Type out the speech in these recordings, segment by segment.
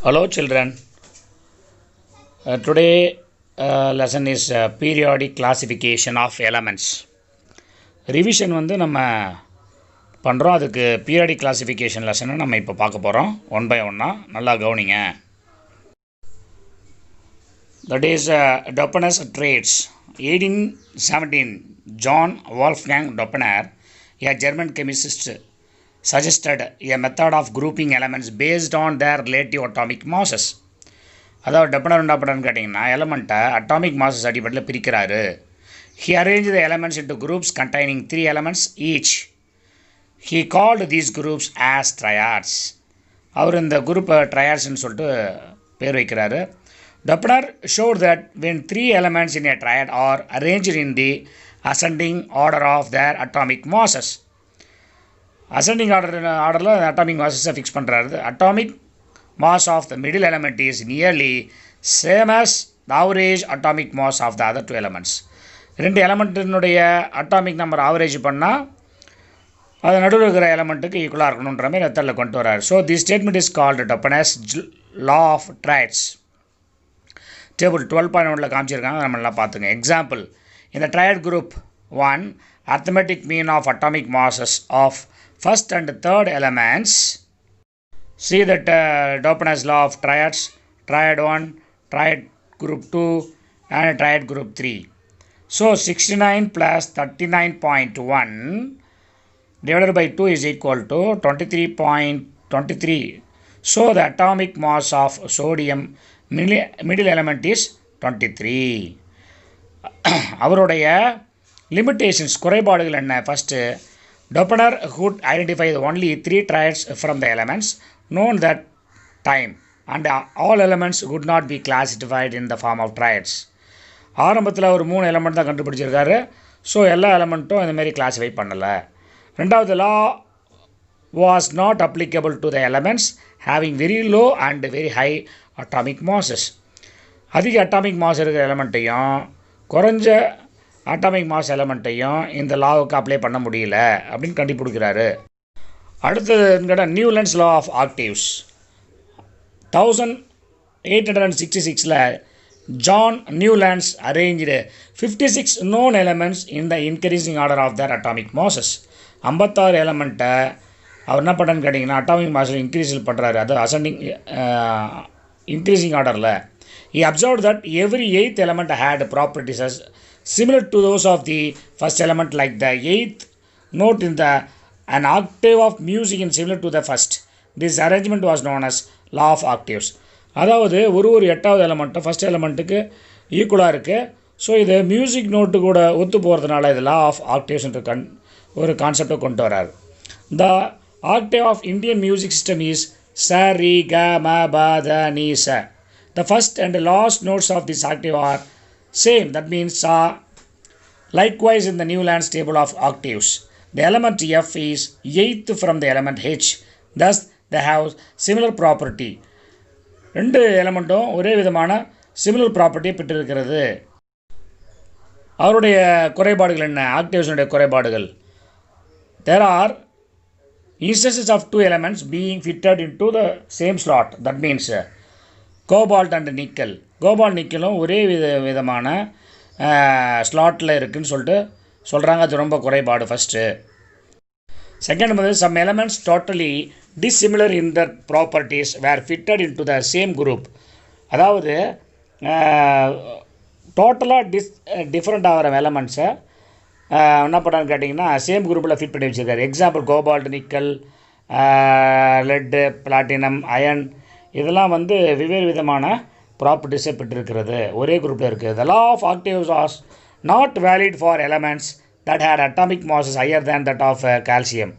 Hello children. Today lesson is periodic classification of elements. Revision வந்து நம்ம பண்ணுறோம். அதுக்கு periodic classification lesson நம்ம இப்போ பார்க்க போகிறோம் ஒன் பை ஒன்னாக. நல்லா கவனிங்க. That is Doppner's traits. 1817 John Wolfgang Doppner, a German chemist, suggested a method of grouping elements based on their relative atomic masses. அதாவது டெப்பனர் என்ன பண்ணுறான்னு கேட்டிங்கன்னா எலமெண்ட்டை அட்டாமிக் மாசஸ் அடிப்படையில் பிரிக்கிறாரு. He arranged the elements into groups containing 3 elements each. He called these groups as triads. அவர் இந்த குரூப்பை ட்ரையாட்ஸ்ன்னு சொல்லிட்டு பேர் வைக்கிறாரு. Doppner showed that when 3 elements in a triad are arranged in the ascending order of their atomic masses, ascending ஆர்டரில் atomic மாசஸை fix பண்ணுறாரு. Atomic mass of the middle element is nearly same as the average atomic mass of the other two elements. ரெண்டு எலமெண்ட்டினுடைய atomic number average பண்ணால் அது நடுவில் இருக்கிற எலமெண்ட்டுக்கு ஈக்குவலாக இருக்கணுன்ற மாதிரி மெத்தடில் கொண்டு வராரு. So the statement is called Doppner's law of triads. Table 12.1 காமிச்சிருக்காங்க, நம்ம நல்லா பார்த்துங்க. எக்ஸாம்பிள், இந்த triad group 1 arithmetic mean of atomic masses of first and third elements. See that Doppner's law of triads, triad 1, triad group 2 and triad group 3. So 69 plus 39.1 divided by 2 is equal to 23.23. So the atomic mass of sodium middle element is 23. அவருடைய limitations குறைபாடுகள் என்ன? First, Doppner could identify only 3 triads from the elements known that time, and all elements could not be classified in the form of triads. ஆரம்பத்தில் ஒரு 3 element தான் கண்டுபிடிச்சிருக்காரு. So எல்லா எலமெண்ட்டும் இந்தமாரி classify பண்ணலை. ரெண்டாவது, லா was not applicable to the elements having very low and very high atomic masses. அதிக atomic mass இருக்கிற எலமெண்ட்டையும் குறைஞ்ச அட்டாமிக் மாஸ் எலமெண்ட்டையும் இந்த லாவுக்கு அப்ளை பண்ண முடியல அப்படின்னு கண்டுபிடிக்கிறாரு. அடுத்தது Newlands law of octaves. 1866 John Newlands arranged 56 known elements in the increasing order of their atomic masses. 56 எலமெண்ட்டை அவர் என்ன பண்ணுறான்னு கேட்டிங்கன்னா அட்டாமிக் மாஸில் இன்க்ரீஸ் பண்ணுறாரு. அது அசெண்டிங் இன்க்ரீசிங் ஆர்டரில். He observed that every 8th element had properties similar to those of the first element, like the 8th note in an octave of music is similar to the first. This arrangement was known as law of octaves. அதாவது ஒரு 8வது எலமெண்ட்டும் first எலமெண்ட்டுக்கு ஈக்குவலாக இருக்குது. So இது music note கூட ஒத்து போகிறதுனால இது லா ஆஃப் ஆக்டேவ்ஸ்ன்ற ஒரு கான்செப்டை கொண்டு வராரு. The octave of Indian music system is sa ri க ம ப த நீ ச. The first and last notes of this octave are same. That means sa. Likewise, in the Newlands table of octaves, the element F is 8th from the element H. Thus, they have similar property. ரெண்டு எலமெண்ட்டும் ஒரே விதமான similar ப்ராப்பர்ட்டியை பெற்றிருக்கிறது. அவருடைய குறைபாடுகள் என்ன? ஆக்டேவ்ஸனுடைய குறைபாடுகள். There are instances of 2 elements being fitted into the same slot. That means cobalt and nickel. Cobalt நிக்கலும் ஒரே விதமான ஸ்லாட்டில் இருக்குதுன்னு சொல்லிட்டு சொல்கிறாங்க. அது ரொம்ப குறைபாடு ஃபஸ்ட்டு. செகண்ட் வந்து some elements totally dissimilar in their properties were fitted into the same group. அதாவது டோட்டலாக டிஃப்ரெண்ட் ஆகிற எலமெண்ட்ஸை என்ன பண்ணுறான்னு கேட்டிங்கன்னா சேம் குரூப்பில் ஃபிட் பண்ணி வச்சுருக்காரு. Example, cobalt, nickel, lead, platinum, iron, இதெல்லாம் வந்து வெவ்வேறு விதமான ப்ராப்பர்ட்டிஸை பெற்றிருக்கிறது, ஒரே குரூப்பில் இருக்குது. The law of octaves was not valid for elements that had atomic masses higher than that of calcium.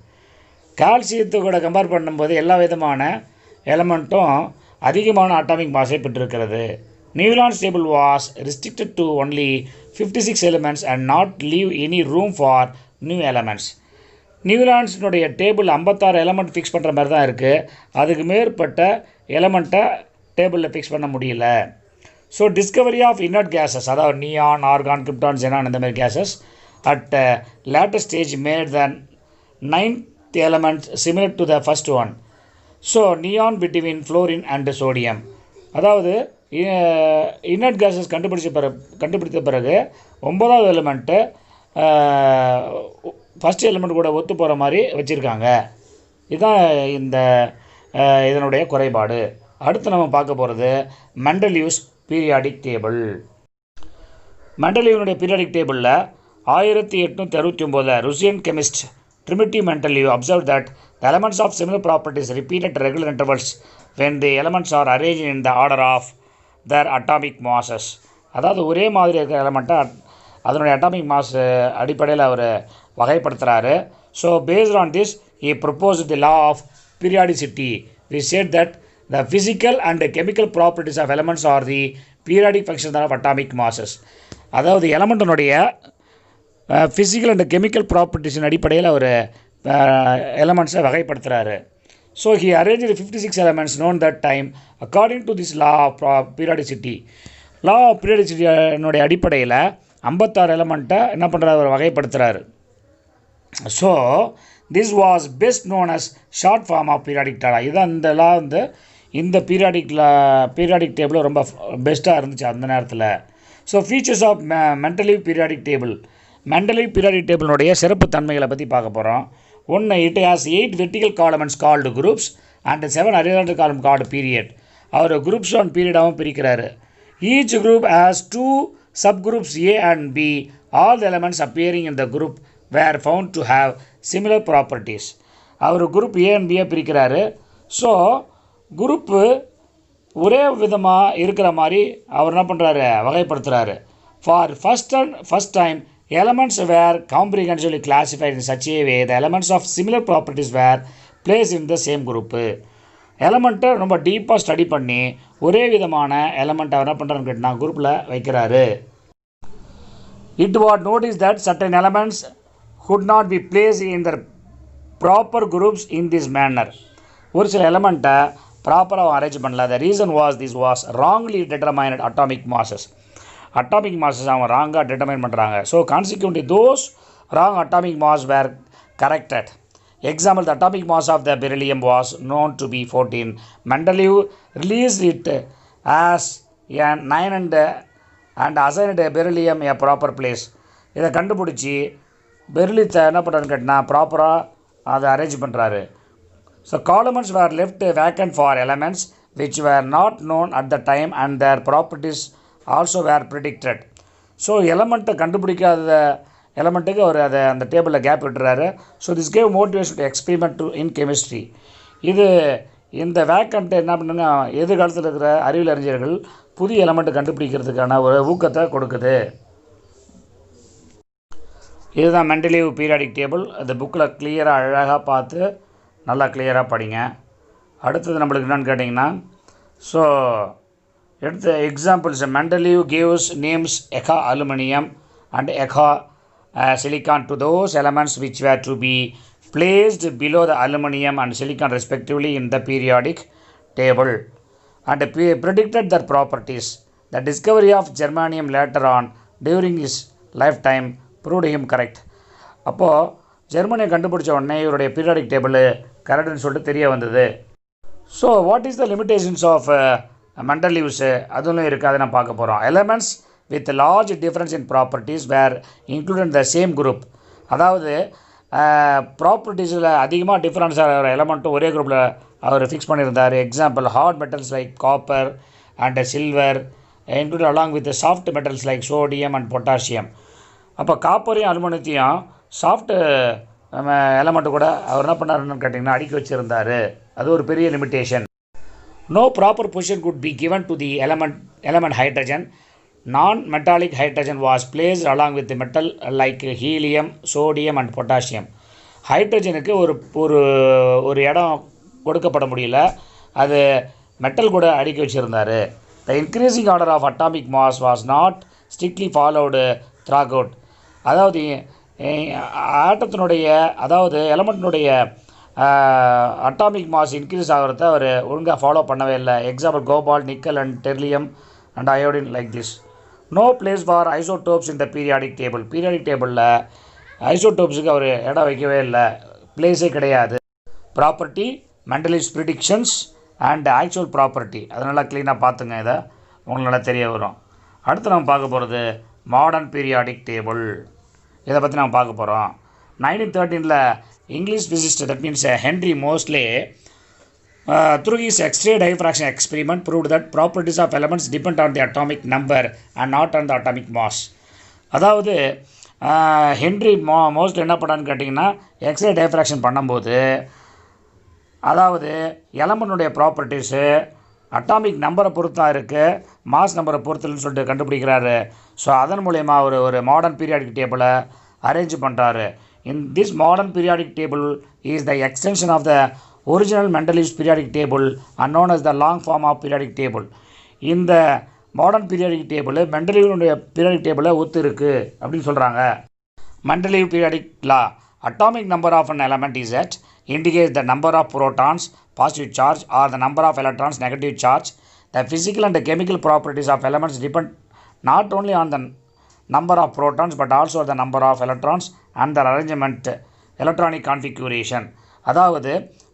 கால்சியத்தை கூட கம்பேர் பண்ணும்போது எல்லா விதமான எலமெண்ட்டும் அதிகமான அட்டாமிக் மாஸை பெற்றிருக்கிறது. Newlands table was restricted to only 56 elements and not leave any room for new elements. நியூலாண்ட்ஸினுடைய table 56 element fix பண்ணுற மாதிரி தான் இருக்குது. அதுக்கு மேற்பட்ட எலமெண்ட்டை டேபிளில் ஃபிக்ஸ் பண்ண முடியல. So discovery of inert gases, அதாவது நியான், ஆர்கான், கிரிப்டான், ஜெனான், இந்த மாதிரி gases at later stage made the 9th element similar to the first one. So neon between fluorine and sodium. அதாவது இன்னட் கேஸஸ் கண்டுபிடித்த பிறகு 9வது element first element கூட ஒத்து போகிற மாதிரி வச்சுருக்காங்க. இதுதான் இதனுடைய குறைபாடு. அடுத்து நம்ம பார்க்க போகிறது மெண்டலியூஸ் பீரியாடிக் டேபிள். மெண்டலியூனுடைய பீரியாடிக் டேபிளில் 1869 Russian chemist Trinity Mendeleev observed that the elements of similar properties repeat at regular intervals when the elements are arranged in the order of their atomic masses. அதாவது ஒரே மாதிரி இருக்கிற எலமெண்ட்டை அதனுடைய அட்டாமிக் மாஸ் அடிப்படையில் அவர் வகைப்படுத்துகிறாரு. So based on this he proposed the law of periodicity. We said that the physical and chemical properties of elements are the periodic functions of atomic masses. அதாவது எலமெண்ட்டினுடைய ஃபிசிக்கல் அண்ட் கெமிக்கல் ப்ராப்பர்ட்டிஸின் அடிப்படையில் அவர் எலமெண்ட்ஸை வகைப்படுத்துகிறாரு. So he arrange 56 elements known that time according to this law of periodicity. Law of பீரியாடிசிட்டியினுடைய அடிப்படையில் 56 எலமெண்ட்டை என்ன பண்ணுறாரு, அவர் வகைப்படுத்துகிறாரு. So this was best known as short form of periodic table. இதுதான் இந்த லா இந்த பீரியாடிக் டேபிள் ரொம்ப பெஸ்ட்டாக இருந்துச்சு அந்த நேரத்தில். So features of Mendeleev periodic table. Mendeleev periodic டேபிளுடைய சிறப்பு தன்மைகளை பற்றி பார்க்க போகிறோம். ஒன்று, it has 8 vertical columns called groups and 7 horizontal column called period. அவர் குரூப்ஸ் அண்ட் பீரியடாகவும் பிரிக்கிறாரு. Each group has 2 subgroups A and B. All the elements appearing in the group were found to have similar properties. அவர் group A and B பிரிக்கிறாரு. So group ஒரே விதமாக இருக்கிற மாதிரி அவர் என்ன பண்ணுறாரு, வகைப்படுத்துகிறாரு. For first time elements were comprehensively classified in such a way the elements of similar properties were placed in the same group. எலமெண்ட்டை ரொம்ப டீப்பாக ஸ்டடி பண்ணி ஒரே விதமான எலமெண்ட்டை என்ன பண்ணுறான்னு கேட்டால் குரூப்பில் வைக்கிறாரு. It was noticed that certain elements could not be placed in their proper groups in this manner. ஒரு சில எலமெண்ட்டை ப்ராப்பராக அரேஞ்ச் பண்ணல. The reason was this was wrongly determined atomic masses. Atomic masses அவங்க ராங்காக டிட்டர்மைன் பண்ணுறாங்க. So consequently those wrong atomic mass were corrected. Example, the atomic mass of the beryllium was known to be 14. Mendeleev released it as a 9 and assigned beryllium a proper place. இதை கண்டுபிடிச்சி பெர்லியத்தை என்ன பண்ணுறான்னு கேட்டால் ப்ராப்பராக அதை arrange பண்ணுறாரு. So columns were left vacant for elements which were not known at the time and their properties also were predicted. So எலமெண்ட்டை கண்டுபிடிக்காத எலமெண்ட்டுக்கு அவர் அதை அந்த டேபிளில் கேப் விட்டுறாரு. So this gave motivation to experiment in chemistry. இந்த வேக்கண்ட்டை என்ன பண்ணுங்க, எதிர்காலத்தில் இருக்கிற அறிவியல் அறிஞர்கள் புதிய எலமெண்ட்டை கண்டுபிடிக்கிறதுக்கான ஒரு ஊக்கத்தை கொடுக்குது. இதுதான் மெண்டலீவ் பீரியாடிக் டேபிள். அந்த புக்கில் கிளியராக அழகாக பார்த்து நல்லா கிளியராக படிங்க. அடுத்தது நம்மளுக்கு என்னென்னு கேட்டிங்கன்னா, ஸோ எடுத்த examples Mendeleev gives names Eka aluminum and Eka silicon to those elements which were to be placed below the aluminum and silicon respectively in the periodic table and predicted their properties. The discovery of germanium later on during his lifetime proved him correct. அப்போது ஜெர்மனியை கண்டுபிடிச்ச உடனே இவருடைய periodic table கரெக்டுன்னு சொல்லிட்டு தெரிய வந்தது. So what is the limitations of Mendeleev's அதுவும் இருக்குது, அதை நான் பார்க்க போகிறோம். Elements with large difference in properties were include the same group. அதாவது ப்ராப்பர்ட்டிஸில் அதிகமாக டிஃப்ரென்ஸ் ஆகிற எலமெண்ட்டும் ஒரே குரூப்பில் அவர் ஃபிக்ஸ் பண்ணியிருந்தார். Example, hard metals like copper and silver include along with soft metals like sodium and potassium. அப்போ காப்பரையும் அலுமினியத்தையும் சாஃப்ட் எலமெண்ட்டு கூட அவர் என்ன பண்ணாருன்னு கேட்டிங்கன்னா அடுக்கி வச்சுருந்தார். அது ஒரு பெரிய limitation. No proper position could be given to the element hydrogen. Non-metallic hydrogen was placed along with the metal like helium, sodium and potassium. ஹைட்ரஜனுக்கு ஒரு இடம் கொடுக்கப்பட முடியல, அது மெட்டல் கூட அடுக்கி வச்சுருந்தார். The increasing order of atomic mass was not strictly followed throughout. அதாவது எலமெண்ட்டினுடைய atomic mass increase ஆகிறத அவர் ஒழுங்காக ஃபாலோ பண்ணவே இல்லை. Example, cobalt, nickel and tellurium and iodine like this. No place for isotopes இந்த பீரியாடிக் டேபிள். பீரியாடிக் டேபிளில் ஐசோடோப்ஸுக்கு அவர் இடம் வைக்கவே இல்லை, பிளேஸே கிடையாது. Property Mendeleev's predictions and actual property. அதை நல்லா க்ளீனாக பார்த்துங்க, இதை உங்களுக்கு நல்லா தெரிய வரும். அடுத்து நம்ம பார்க்க போகிறது மாடர்ன் பீரியாடிக் டேபிள். இதை பற்றி நம்ம பார்க்க போகிறோம். 1913 English physicist, that means Henry மோஸ்லே, through his X-ray diffraction experiment proved that properties of elements depend on the atomic number and not on the atomic mass. அதாவது ஹென்ரி மோஸ்ட்லி என்ன பண்ணான்னு கேட்டிங்கன்னா, x ray diffraction பண்ணும்போது அதாவது எலமெண்ட்டுடைய ப்ராப்பர்ட்டிஸு அட்டாமிக் நம்பரை பொறுத்து தான் இருக்குது, மாஸ் நம்பரை பொறுத்துன்னு சொல்லிட்டு கண்டுபிடிக்கிறாரு. ஸோ அதன் மூலயமா ஒரு மாடர்ன் பீரியாடிக் டேபிளை அரேஞ்ச் பண்ணுறாரு. In this modern periodic table is the extension of the original Mendeleev's periodic table and known as the long form of periodic table. இந்த மாடர்ன் பீரியாடிக் டேபிள் மெண்டலீவனுடைய periodic டேபிளை ஒத்து இருக்குது அப்படின்னு சொல்கிறாங்க. Mendeleev periodic law, atomic number of an element is at indicates the number of protons positive charge or the number of electrons negative charge. The physical and the chemical properties of elements depend not only on the number of protons but also the number of electrons and their arrangement, electronic configuration. அதாவது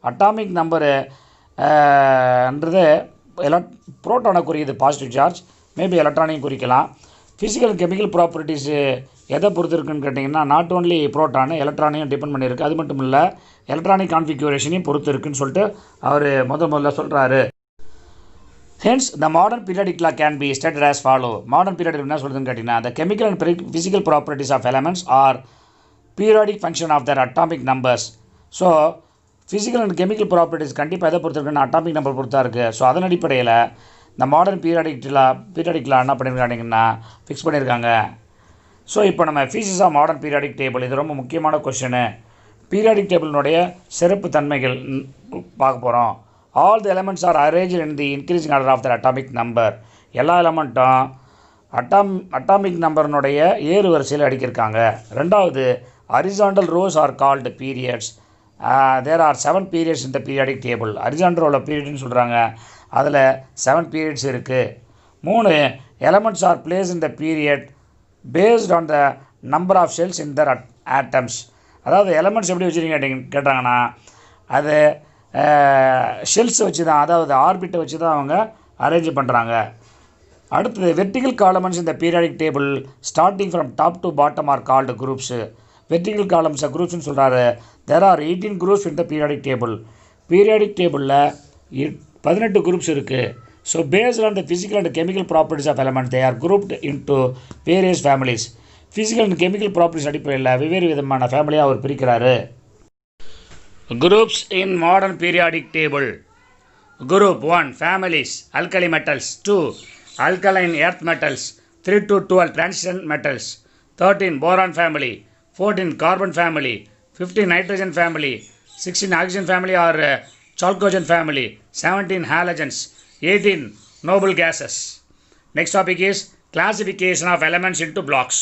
atomic நம்பருன்றது புரோட்டானை குறியுது, positive charge, maybe எலக்ட்ரானையும் குறிக்கலாம். Physical chemical properties எதை பொறுத்து இருக்குன்னு கேட்டிங்கன்னா, not only புரோட்டானு எலக்ட்ரானையும் depend பண்ணியிருக்கு. அது மட்டும் இல்லை, எலக்ட்ரானிக் கான்ஃபிகரேஷனையும் பொறுத்து இருக்குன்னு சொல்லிட்டு அவர் முதல்ல சொல்கிறாரு. Hence the modern periodic law can be stated as follow. Modern periodic என்ன சொல்லுதுன்னு கேட்டிங்கன்னா, the chemical and physical properties of elements are periodic function of their atomic numbers. So physical and chemical properties கண்டிப்பாக எதை பொறுத்து இருக்குன்னா atomic number பொறுத்தா இருக்குது. So அதன் அடிப்படையில் இந்த மாடர்ன் பீரியாடிக் லா என்ன பண்ணியிருக்காங்கன்னா ஃபிக்ஸ் பண்ணியிருக்காங்க. ஸோ இப்போ நம்ம features of modern periodic table, இது ரொம்ப முக்கியமான கொஸ்டினு. பீரியாடிக் டேபிளினுடைய சிறப்பு தன்மைகள் பார்க்க போகிறோம். All the elements are arranged in the increasing order of the atomic number. எல்லா எலமெண்ட்டும் அட்டாமிக் நம்பர்னுடைய ஏறு வரிசையில் அடிக்கிருக்காங்க. ரெண்டாவது, horizontal rows are called periods. There are 7 periods in the periodic table. Horizontal ரோவில் பீரியட்னு சொல்கிறாங்க, அதில் 7 periods இருக்குது. 3, elements are placed in the period based on the number of shells in their atoms. அதாவது எலமெண்ட்ஸ் எப்படி வச்சுருக்கீங்க கேட்டாங்கன்னா, அது ஷெல்ஸ் வச்சு தான், அதாவது ஆர்பிட்டை வச்சு தான் அவங்க அரேஞ்ச் பண்ணுறாங்க. அடுத்தது, வெர்டிகல் காலம்ஸ் இந்த periodic table starting from top to bottom are called groups. Vertical காலம்ஸை குரூப்ஸ்னு சொல்கிறாரு. There are 18 groups in the periodic table. Periodic டேபிளில் 18 குரூப்ஸ் இருக்குது. So based on the physical and chemical properties of element they are grouped into various families. Physical and chemical properties அடிப்படையில் வெவ்வேறு விதமான ஃபேமிலியாக அவர் பிரிக்கிறாரு. Groups in modern periodic table. Group 1 families, alkali metals. 2 alkaline earth metals. 3 to 12 transition metals. 13 boron family. 14 carbon family. 15 nitrogen family. 16 oxygen family or chalcogen family. 17 halogens. 18 noble gases. Next topic is classification of elements into blocks.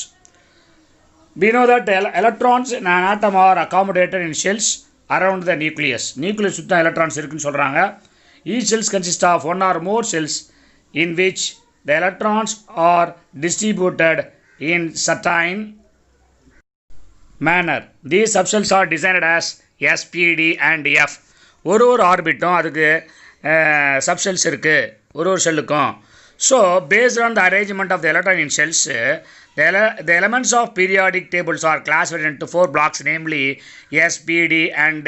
We know that electrons in an atom are accommodated in shells around the nucleus. Nucleus சுத்த electrons இருக்குன்னு சொல்கிறாங்க. Each cells consist of one or more cells in which the electrons are distributed in certain manner. These subcells are designed as S, P, D and F. ஒரு ஆர்பிட்டும் அதுக்கு subcells இருக்குது, ஒரு ஷெல்லுக்கும். So based on the arrangement of the electron in shells, the elements of periodic tables are classified into 4 blocks, namely S, P, D and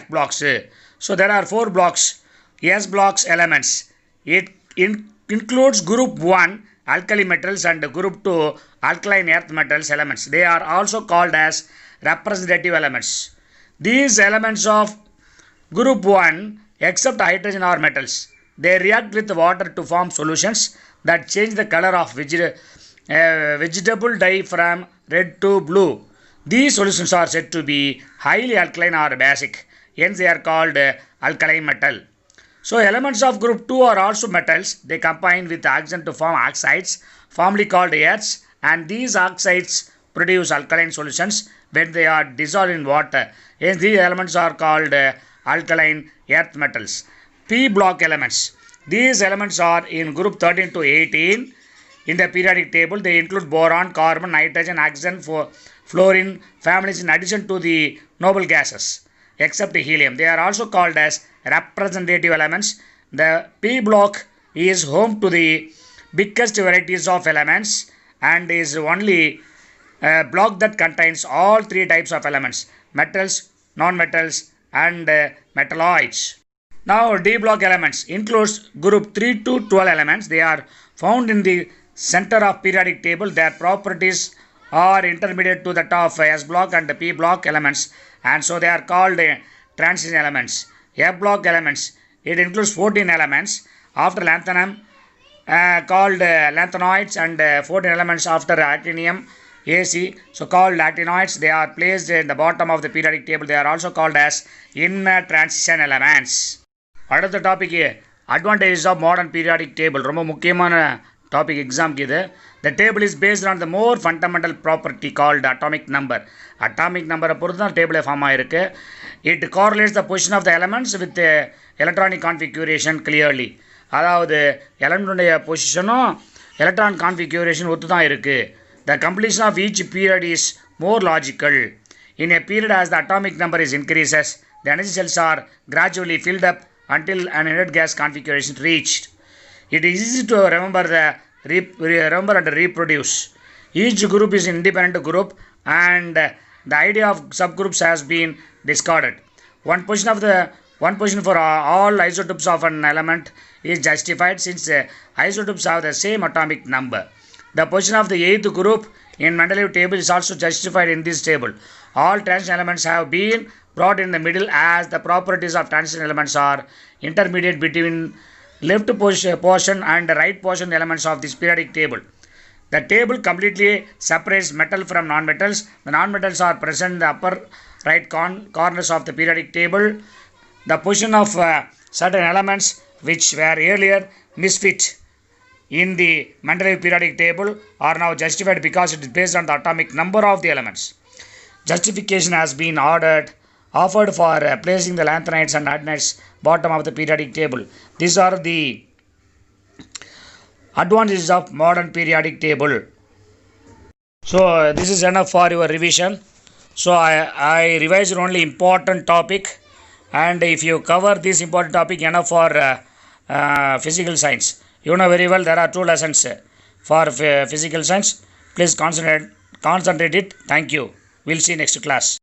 F blocks. So there are 4 blocks. S blocks elements. It includes group 1 alkali metals and group 2 alkaline earth metals elements. They are also called as representative elements. These elements of group 1 accept hydrogen or metals. They react with water to form solutions that change the color of vegetable dye from red to blue. These solutions are said to be highly alkaline or basic. Hence they are called alkaline metal. So elements of group 2 are also metals. They combine with oxygen to form oxides, formerly called earths, and these oxides produce alkaline solutions when they are dissolved in water. Hence these elements are called alkaline earth metals. P block elements. These elements are in group 13 to 18 in the periodic table. They include boron, carbon, nitrogen, oxygen, fluorine families in addition to the noble gases except helium. They are also called as representative elements. The P block is home to the biggest varieties of elements and is only a block that contains all three types of elements: metals, non-metals, and metalloids. Now D block elements includes group 3 to 12 elements. They are found in the center of periodic table. Their properties are intermediate to that of S block and P block elements, and so they are called transition elements. F block elements, it includes 14 elements after lanthanum called lanthanoids, and 14 elements after actinium AC, so called actinoids. They are placed in the bottom of the periodic table. They are also called as inner transition elements. அடுத்த topic advantages of modern periodic table. ரொம்ப முக்கியமான topic எக்ஸாம்க்கு இது. The table is based on the more fundamental property called atomic number. Atomic நம்பரை பொறுத்து தான் டேபிளே form ஆகிருக்கு. It correlates the position of the elements with electronic configuration clearly. அதாவது எலமெண்ட்டுடைய பொசிஷனும் எலக்ட்ரான் கான்ஃபிகரேஷன் ஒத்து தான் இருக்குது. The completion of each period is more logical. In a period, as the atomic number is increases, the energy cells are gradually filled up until an inert gas configuration reached. It is easy to remember and reproduce. Each group is an independent group, and the idea of subgroups has been discarded. One position for all isotopes of an element is justified since isotopes have the same atomic number. The position of the eighth group in Mendeleev table is also justified in this table. All transition elements have been brought in the middle as the properties of transition elements are intermediate between left portion and the right portion elements of this periodic table. The table completely separates metal from non-metals. The non-metals are present in the upper right corners of the periodic table. The position of certain elements which were earlier misfit in the Mendeleev periodic table are now justified because it is based on the atomic number of the elements. Justification has been offered for placing the lanthanides and adenides bottom of the periodic table. These are the advantages of modern periodic table. So this is enough for your revision. So I revised only important topic, and if you cover this important topic enough for physical science. You know very well there are 2 lessons for physical science. Please concentrate it. Thank you. We'll see next class.